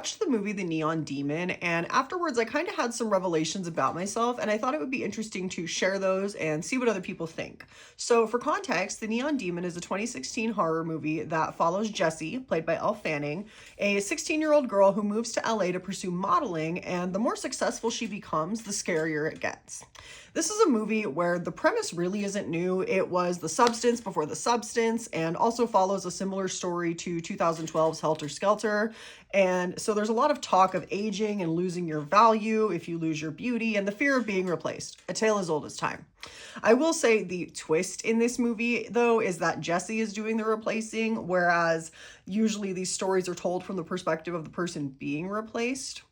Watched the movie The Neon Demon, and afterwards I kind of had some revelations about myself, and I thought it would be interesting to share those and see what other people think. So, for context, The Neon Demon is a 2016 horror movie that follows Jessie, played by Elle Fanning, a 16-year-old girl who moves to LA to pursue modeling, and the more successful she becomes, the scarier it gets. This is a movie where the premise really isn't new. It was The Substance before The Substance, and also follows a similar story to 2012's Helter Skelter. And so there's a lot of talk of aging and losing your value if you lose your beauty, and the fear of being replaced, a tale as old as time. I will say the twist in this movie, though, is that Jessie is doing the replacing, whereas usually these stories are told from the perspective of the person being replaced.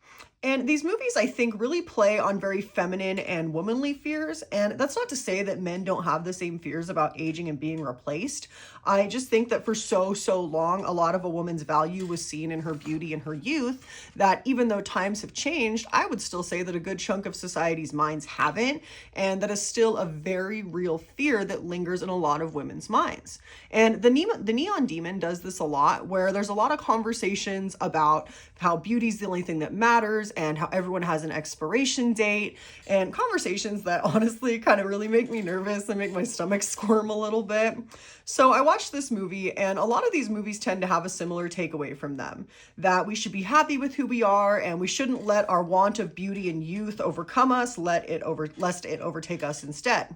And these movies, I think, really play on very feminine and womanly fears. And that's not to say that men don't have the same fears about aging and being replaced. I just think that for so long, a lot of a woman's value was seen in her beauty and her youth, that even though times have changed, I would still say that a good chunk of society's minds haven't. And that is still a very real fear that lingers in a lot of women's minds. And the Neon Demon does this a lot, where there's a lot of conversations about how beauty's the only thing that matters and how everyone has an expiration date, and conversations that honestly kind of really make me nervous and make my stomach squirm a little bit. So I watched this movie, and a lot of these movies tend to have a similar takeaway from them, that we should be happy with who we are and we shouldn't let our want of beauty and youth overcome us, lest it overtake us instead.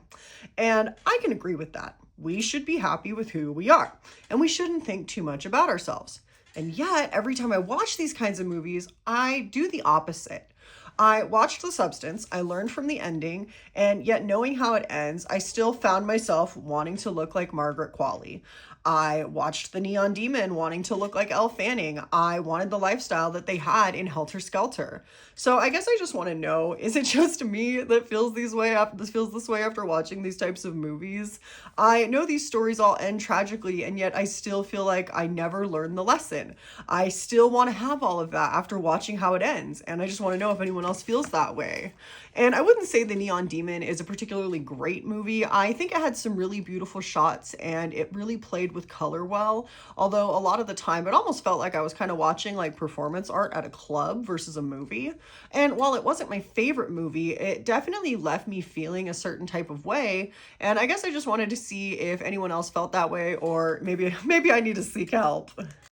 And I can agree with that. We should be happy with who we are, and we shouldn't think too much about ourselves. And yet, every time I watch these kinds of movies, I do the opposite. I watched The Substance, I learned from the ending, and yet knowing how it ends, I still found myself wanting to look like Margaret Qualley. I watched The Neon Demon wanting to look like Elle Fanning. I wanted the lifestyle that they had in Helter Skelter. So I guess I just want to know, is it just me that feels this way after watching these types of movies? I know these stories all end tragically, and yet I still feel like I never learned the lesson. I still want to have all of that after watching how it ends, and I just want to know if anyone else feels that way. And I wouldn't say The Neon Demon is a particularly great movie. I think it had some really beautiful shots, and it really played with color well, although a lot of the time it almost felt like I was kind of watching like performance art at a club versus a movie. And while it wasn't my favorite movie, it definitely left me feeling a certain type of way, and I guess I just wanted to see if anyone else felt that way, or maybe I need to seek help.